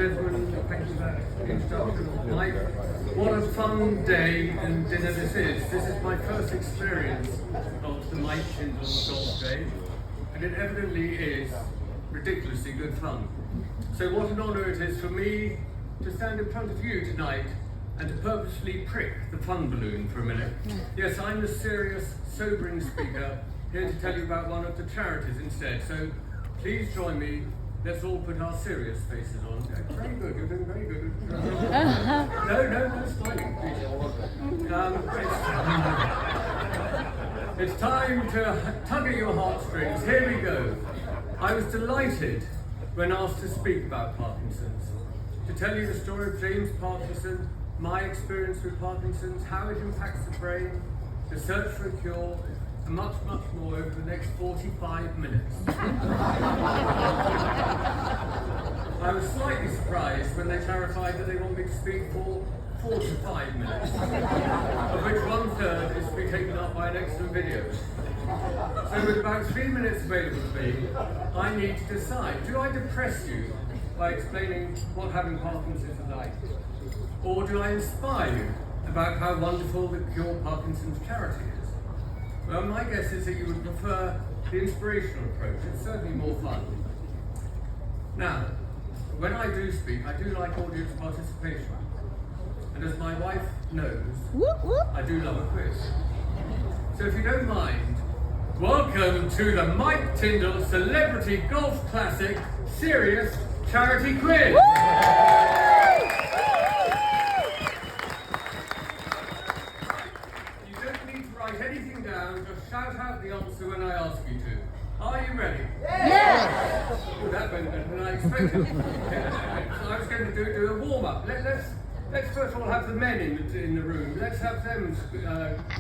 gentlemen, thank you for that introduction. Mike, what a fun day and dinner this is. This is my first experience of the Mike Tindall Golf Day, and it evidently is ridiculously good fun. So what an honour it is for me to stand in front of you tonight and to purposely prick the fun balloon for a minute. Yes, I'm the serious, sobering speaker, here to tell you about one of the charities instead. So please join me. Let's all put our serious faces on. Very good, you're doing very good. No, smiling, please. It's time to tug at your heartstrings. Here we go. I was delighted when asked to speak about Parkinson's, to tell you the story of James Parkinson, my experience with Parkinson's, how it impacts the brain, the search for a cure, and much, much more over the next 45 minutes. I was slightly surprised when they clarified that they want me to speak for 4 to 5 minutes, of which 1/3 is to be taken up by an excellent video. So with about 3 minutes available to me, I need to decide, do I depress you by explaining what having Parkinson's is like? Or do I inspire you about how wonderful the Cure Parkinson's charity is? Well, my guess is that you would prefer the inspirational approach. It's certainly more fun. Now, when I do speak, I do like audience participation. And as my wife knows, I do love a quiz. So if you don't mind, welcome to the Mike Tindall Celebrity Golf Classic Serious Charity Quiz. Anything down, just shout out the answer when I ask you to. Are you ready? Yes! Oh, that went better than I expected. So I was going to do a warm-up. Let's first of all have the men in the room. Let's have them.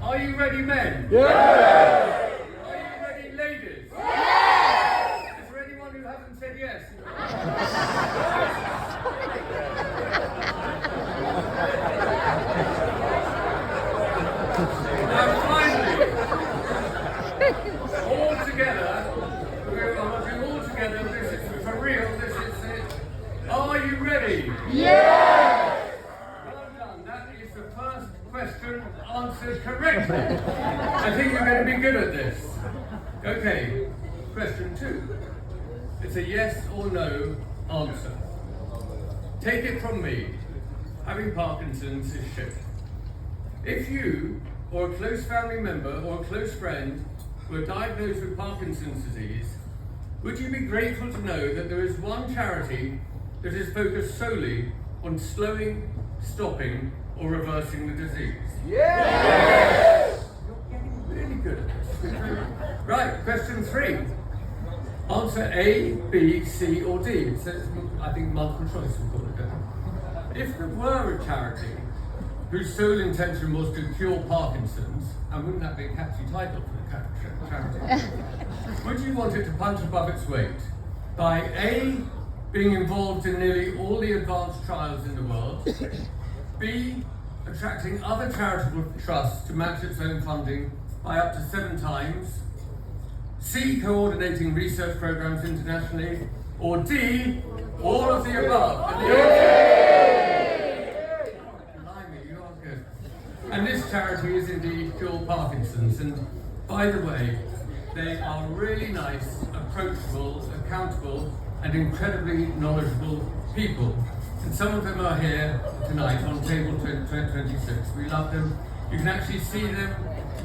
Are you ready, men? Yes! Are you ready, ladies? Yes! Is there anyone who hasn't said yes? Now finally, all together, this is for real, this is it. Are you ready? Yes! Well done, that is the first question answered correctly. I think you're going to be good at this. Okay, question 2. It's a yes or no answer. Take it from me, having Parkinson's is shit. If you, or a close family member, or a close friend, were diagnosed with Parkinson's disease, would you be grateful to know that there is one charity that is focused solely on slowing, stopping, or reversing the disease? Yes! You're getting really good at this. Right, question 3. Answer A, B, C, or D. It says, I think multiple choice we call it, don't we? If there were a charity whose sole intention was to cure Parkinson's, and wouldn't that be a catchy title for the charity? Would you want it to punch above its weight by A, being involved in nearly all the advanced trials in the world, B, attracting other charitable trusts to match its own funding by up to 7 times, C, coordinating research programs internationally, or D, all of the above? And this charity is indeed Cure Parkinson's, and by the way, they are really nice, approachable, accountable, and incredibly knowledgeable people. And some of them are here tonight on table 26. We love them. You can actually see them,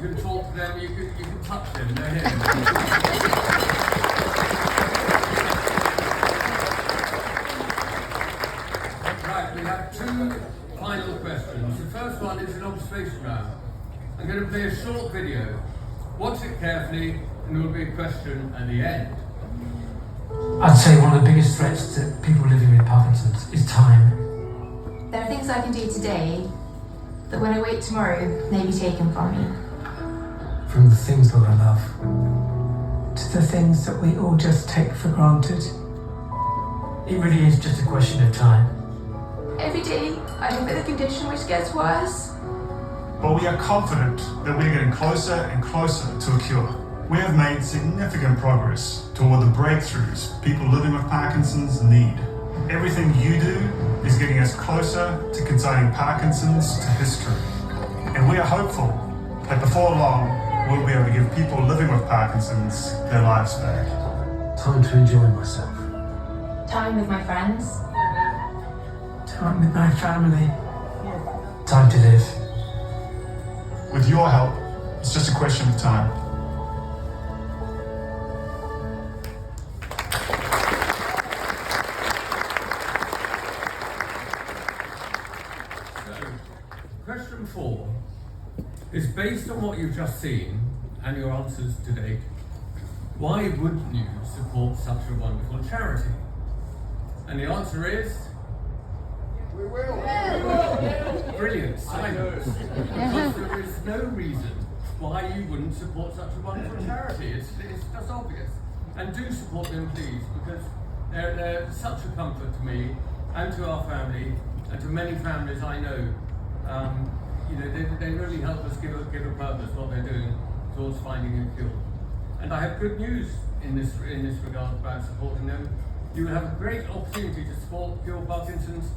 you can talk to them, you can touch them, they're here. Right, we have 2 final questions. The first one is an observation round. I'm going to play a short video. Watch it carefully, and there will be a question at the end. I'd say one of the biggest threats to people living with Parkinson's is time. There are things I can do today that when I wake tomorrow may be taken from me. From the things that I love to the things that we all just take for granted. It really is just a question of time. Every day, I live with a condition which gets worse. But we are confident that we are getting closer and closer to a cure. We have made significant progress toward the breakthroughs people living with Parkinson's need. Everything you do us closer to consigning Parkinson's to history. And we are hopeful that before long, we'll be able to give people living with Parkinson's their lives back. Time to enjoy myself. Time with my friends. Time with my family. Time to live. With your help, it's just a question of time. So, question 4 is based on what you've just seen and your answers to date. Why wouldn't you support such a wonderful charity? And the answer is... We will. Brilliant, silence. Because there is no reason why you wouldn't support such a wonderful charity. It's just obvious. And do support them, please, because they're such a comfort to me and to our family and to many families I know. They really help us give a purpose what they're doing towards finding a cure. And I have good news in this regard about supporting them. You will have a great opportunity to support Cure Parkinson's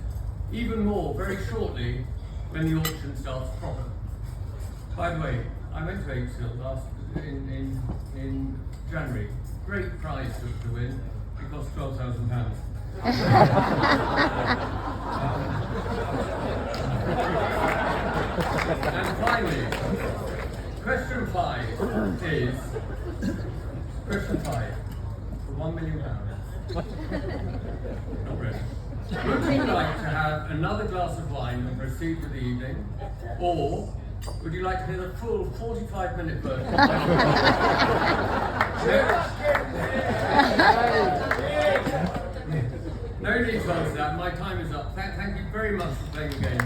even more very shortly when the auction starts proper. By the way, I went to Wakefield in January. Great prize to win. It cost £12,000. And finally, question 5 is question 5 for £1 million. Not really. Would you like to have another glass of wine and proceed with the evening, or would you like to hear the full 45-minute version? No need to answer that. My time is up. Thank you very much for playing the game.